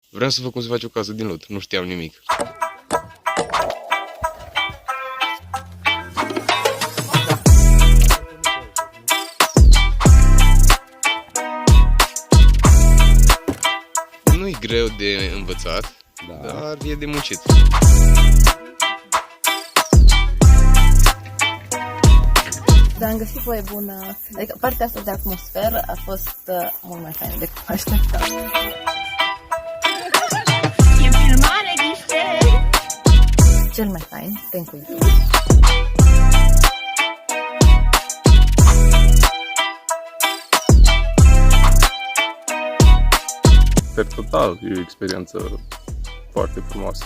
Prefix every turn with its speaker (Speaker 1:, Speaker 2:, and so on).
Speaker 1: Vreau să văd cum se face o casă din lut, nu știam nimic. Nu e greu de învățat, dar e de muncit.
Speaker 2: Dar am găsit voie bună, adică partea asta de atmosferă a fost mult mai faină decât mă așteptam.
Speaker 3: E filmare ghișe!
Speaker 2: Cel mai fain, Tencuitul.
Speaker 4: Per total, e o experiență foarte frumoasă.